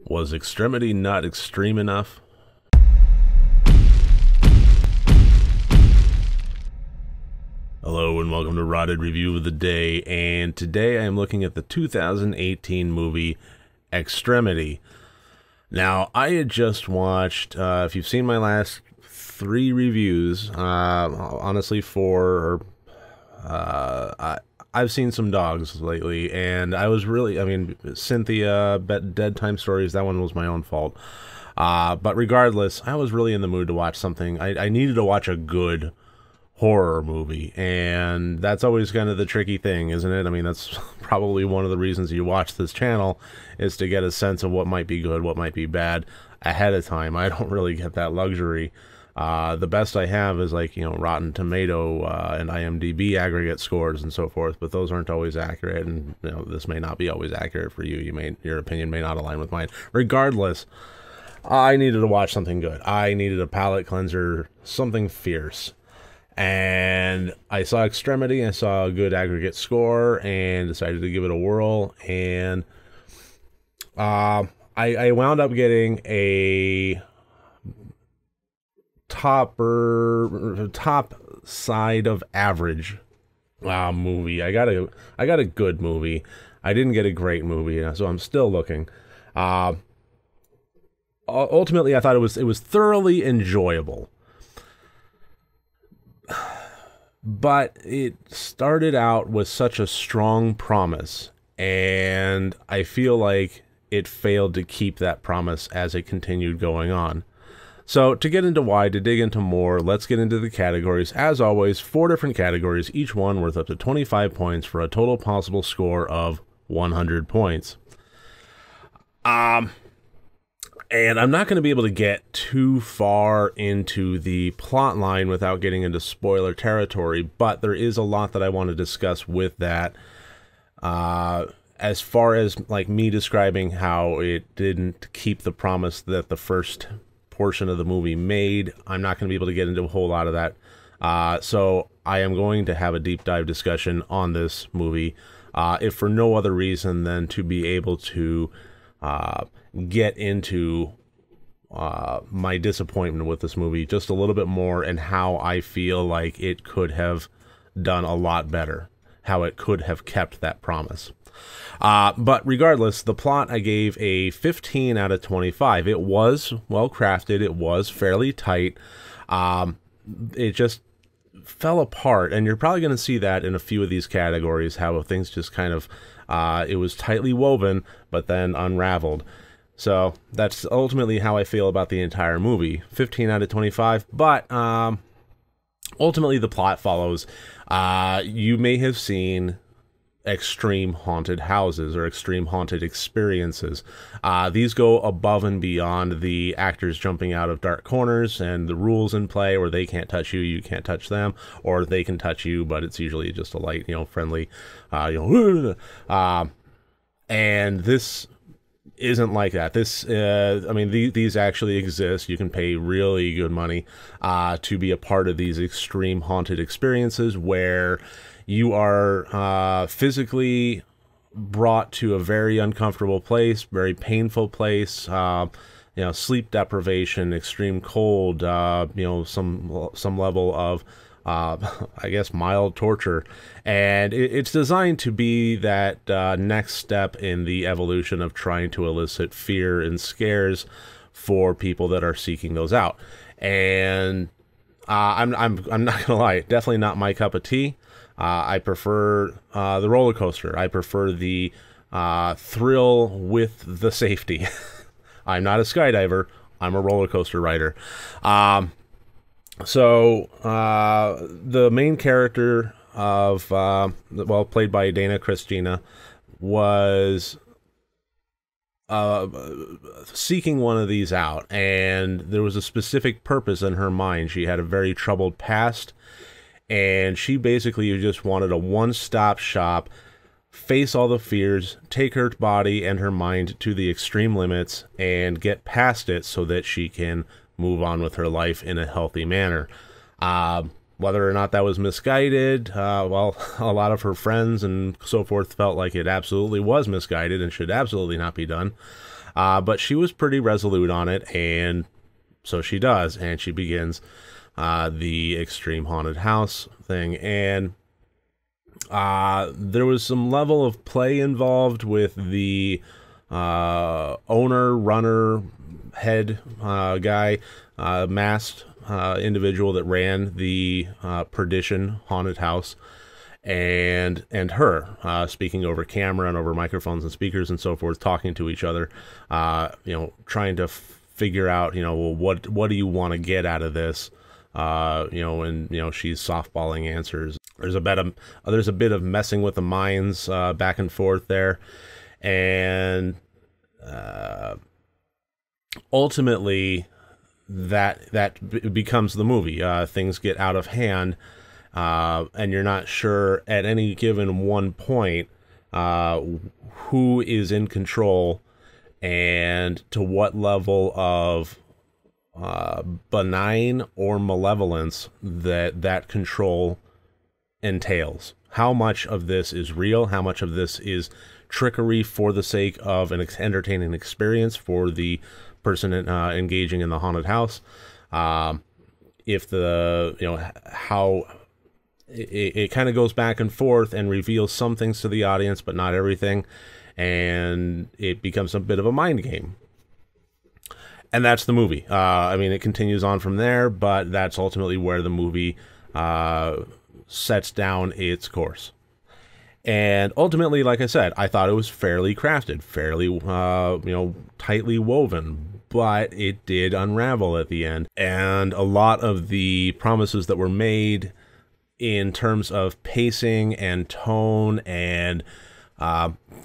Was Extremity not extreme enough? Hello and welcome to RotD Review of the Day, and today I am looking at the 2018 movie Extremity. Now, I had just watched, if you've seen my last 3 reviews, honestly 4, or I've seen some dogs lately, and I was really, Cynthia, Dead Time Stories, that one was my own fault. But regardless, I was really in the mood to watch something. I needed to watch a good horror movie, and that's always kind of the tricky thing, isn't it? I mean, that's probably one of the reasons you watch this channel, is to get a sense of what might be good, what might be bad ahead of time. I don't really get that luxury. The best I have is Rotten Tomato and IMDb aggregate scores and so forth, but those aren't always accurate, and this may not be always accurate for you. Your opinion may not align with mine. Regardless, I needed to watch something good. I needed a palate cleanser, something fierce. And I saw Extremity, I saw a good aggregate score, and decided to give it a whirl, and I wound up getting a top side of average movie. I got a good movie. I didn't get a great movie, so I'm still looking. Ultimately, I thought it was thoroughly enjoyable. But it started out with such a strong promise, and I feel like it failed to keep that promise as it continued going on. So to get into why, to dig into more, let's get into the categories. As always, 4 different categories, each one worth up to 25 points for a total possible score of 100 points. And I'm not going to be able to get too far into the plot line without getting into spoiler territory, but there is a lot that I want to discuss with that. As far as me describing how it didn't keep the promise that the first portion of the movie made, I'm not going to be able to get into a whole lot of that. So I am going to have a deep dive discussion on this movie, if for no other reason than to be able to get into my disappointment with this movie just a little bit more, and how I feel like it could have done a lot better, how it could have kept that promise. But regardless, the plot I gave a 15 out of 25. It was well crafted. It was fairly tight. It just fell apart, and you're probably going to see that in a few of these categories, how things just kind of, it was tightly woven, but then unraveled. So that's ultimately how I feel about the entire movie. 15 out of 25, but ultimately the plot follows. You may have seen extreme haunted houses or extreme haunted experiences. These go above and beyond the actors jumping out of dark corners and the rules in play where they can't touch you, you can't touch them, or they can touch you, but it's usually just a light, friendly, and this isn't like that. This, these actually exist. You can pay really good money to be a part of these extreme haunted experiences where you are physically brought to a very uncomfortable place, very painful place, sleep deprivation, extreme cold, some level of I guess mild torture, and it's designed to be that next step in the evolution of trying to elicit fear and scares for people that are seeking those out. And I'm not gonna lie, definitely not my cup of tea. I prefer the roller coaster. I prefer the thrill with the safety. I'm not a skydiver. I'm a roller coaster rider. So, the main character of, played by Dana Christina, was seeking one of these out, and there was a specific purpose in her mind. She had a very troubled past, and she basically just wanted a one-stop shop, face all the fears, take her body and her mind to the extreme limits, and get past it so that she can move on with her life in a healthy manner. Whether or not that was misguided, a lot of her friends and so forth felt like it absolutely was misguided and should absolutely not be done. But she was pretty resolute on it, and so she does, and she begins the extreme haunted house thing. And there was some level of play involved with the owner, runner, head guy, masked individual that ran the Perdition haunted house, and her speaking over camera and over microphones and speakers and so forth, talking to each other, trying to figure out, well, what do you want to get out of this? And she's softballing answers. There's a bit of messing with the minds back and forth there, and ultimately that becomes the movie. Things get out of hand, and you're not sure at any given one point who is in control and to what level of benign or malevolence that control entails. How much of this is real? How much of this is trickery for the sake of an entertaining experience for the person engaging in the haunted house? If how it kind of goes back and forth and reveals some things to the audience, but not everything, and it becomes a bit of a mind game. And that's the movie. It continues on from there, but that's ultimately where the movie sets down its course. And ultimately, like I said, I thought it was fairly crafted, fairly, tightly woven, but it did unravel at the end. And a lot of the promises that were made in terms of pacing and tone and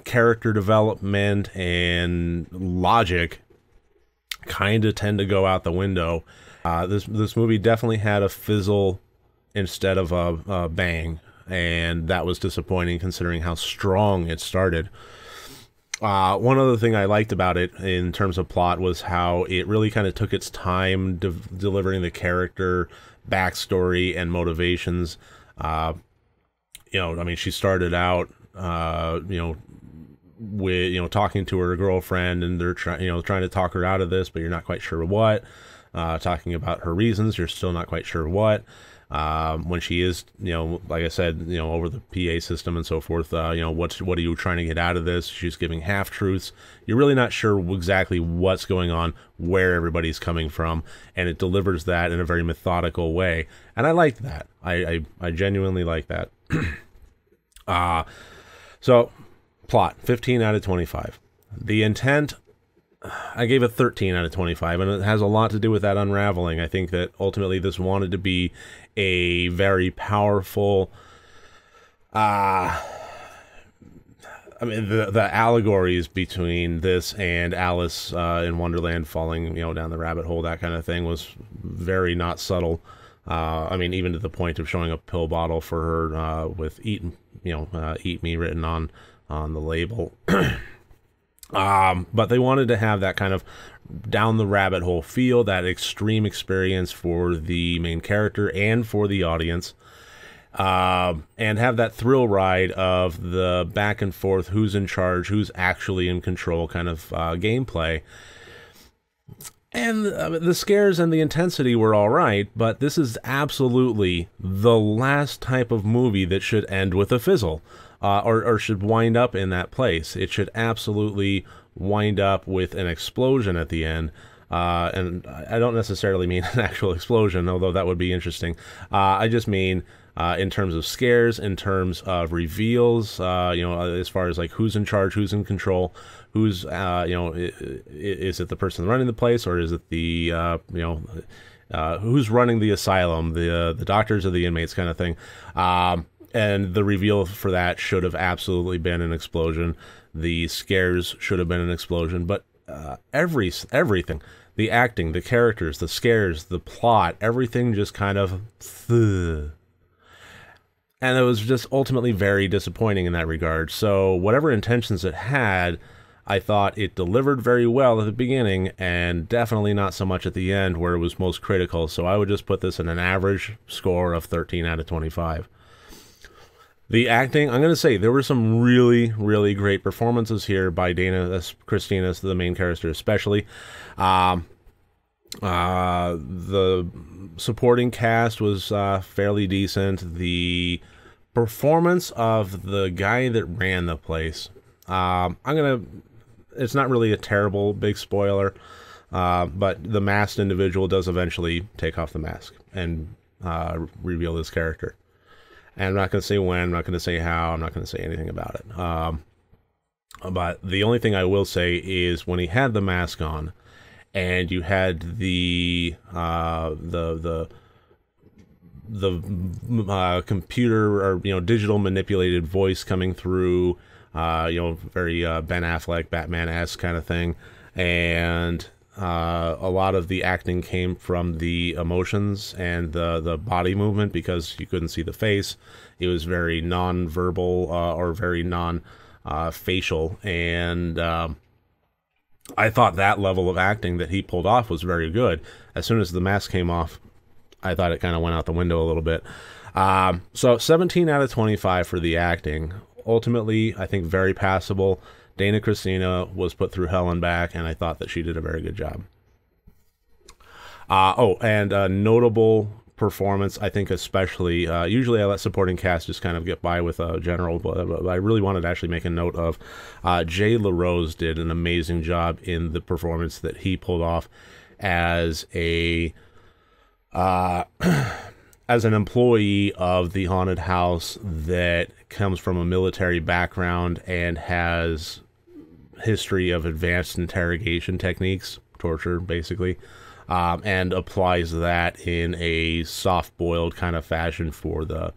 character development and logic kind of tend to go out the window. This movie definitely had a fizzle instead of a bang, and that was disappointing considering how strong it started. One other thing I liked about it in terms of plot was how it really kind of took its time delivering the character backstory and motivations. She started out, with talking to her girlfriend, and they're trying to talk her out of this, but you're not quite sure what. Talking about her reasons, you're still not quite sure what. When she is, like I said, over the PA system and so forth, what are you trying to get out of this? She's giving half truths. You're really not sure exactly what's going on, where everybody's coming from, and it delivers that in a very methodical way. And I liked that. I genuinely like that. So plot, 15 out of 25. The intent, I gave it 13 out of 25, and it has a lot to do with that unraveling. I think that ultimately this wanted to be a very powerful, the allegories between this and Alice in Wonderland falling, down the rabbit hole, that kind of thing, was very not subtle. Even to the point of showing a pill bottle for her with eat me written on the label. But they wanted to have that kind of down the rabbit hole feel, that extreme experience for the main character and for the audience, and have that thrill ride of the back and forth, who's in charge, who's actually in control kind of gameplay. And the scares and the intensity were all right, but this is absolutely the last type of movie that should end with a fizzle. Or should wind up in that place. It should absolutely wind up with an explosion at the end. And I don't necessarily mean an actual explosion, although that would be interesting. I just mean in terms of scares, in terms of reveals, as far as like who's in charge, who's in control, who's, is it the person running the place, or is it the, who's running the asylum, the doctors or the inmates kind of thing. And the reveal for that should have absolutely been an explosion. The scares should have been an explosion. But everything, the acting, the characters, the scares, the plot, everything just kind of... And it was just ultimately very disappointing in that regard. So whatever intentions it had, I thought it delivered very well at the beginning, and definitely not so much at the end where it was most critical. So I would just put this in an average score of 13 out of 25. The acting, I'm going to say there were some really, really great performances here by Dana Christina, the main character especially. The supporting cast was fairly decent. The performance of the guy that ran the place, it's not really a terrible big spoiler, but the masked individual does eventually take off the mask and reveal his character. And I'm not going to say when, I'm not going to say how, I'm not going to say anything about it. But the only thing I will say is when he had the mask on, and you had the computer or digital manipulated voice coming through, very Ben Affleck, Batman-esque kind of thing, and a lot of the acting came from the emotions and the body movement because you couldn't see the face. It was very non-verbal or very non-facial, and I thought that level of acting that he pulled off was very good. As soon as the mask came off, I thought it kind of went out the window a little bit. So 17 out of 25 for the acting. Ultimately, I think very passable. Dana Christina was put through hell and back, and I thought that she did a very good job. And a notable performance, I think especially, usually I let supporting cast just kind of get by with a general, but I really wanted to actually make a note of Jay LaRose did an amazing job in the performance that he pulled off as a as an employee of the haunted house that comes from a military background and has history of advanced interrogation techniques, torture basically, and applies that in a soft-boiled kind of fashion for the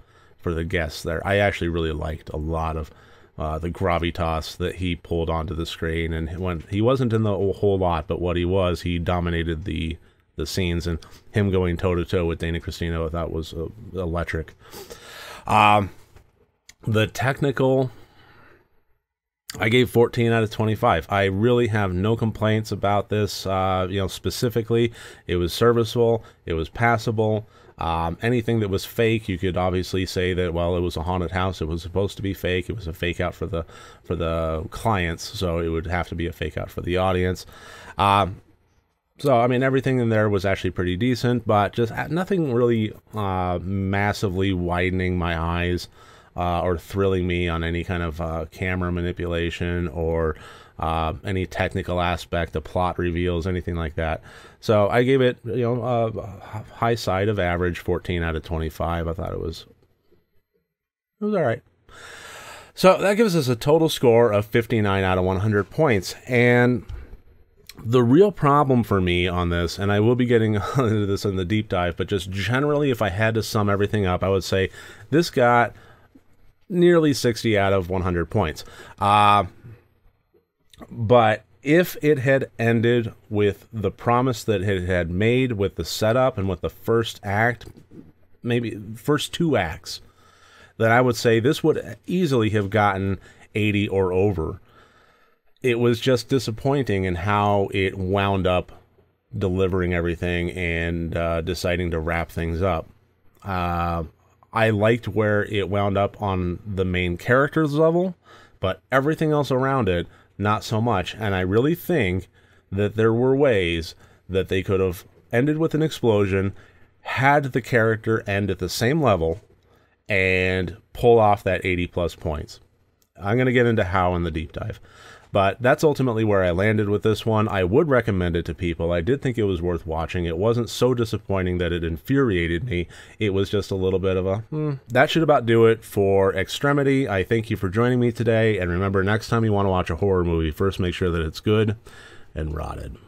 guests there. I actually really liked a lot of the gravitas that he pulled onto the screen, and when he wasn't in the whole lot, but what he was, he dominated the scenes, and him going toe-to-toe with Dana Christina, I thought was electric. The technical, I gave 14 out of 25. I really have no complaints about this. Specifically, it was serviceable, it was passable. Anything that was fake, you could obviously say that, well, it was a haunted house, it was supposed to be fake, it was a fake out for the clients, so it would have to be a fake out for the audience. So, I mean, everything in there was actually pretty decent, but just nothing really massively widening my eyes or thrilling me on any kind of camera manipulation or any technical aspect, the plot reveals, anything like that. So I gave it, a high side of average, 14 out of 25. I thought it was all right. So that gives us a total score of 59 out of 100 points. And the real problem for me on this, and I will be getting into this in the deep dive, but just generally, if I had to sum everything up, I would say this got nearly 60 out of 100 points. But if it had ended with the promise that it had made with the setup and with the first act, maybe first two acts, then I would say this would easily have gotten 80 or over. It was just disappointing in how it wound up delivering everything and deciding to wrap things up. I liked where it wound up on the main character's level, but everything else around it, not so much. And I really think that there were ways that they could have ended with an explosion, had the character end at the same level, and pull off that 80 plus points. I'm going to get into how in the deep dive. But that's ultimately where I landed with this one. I would recommend it to people. I did think it was worth watching. It wasn't so disappointing that it infuriated me. It was just a little bit of a, That should about do it for Extremity. I thank you for joining me today. And remember, next time you want to watch a horror movie, first make sure that it's good and rotted.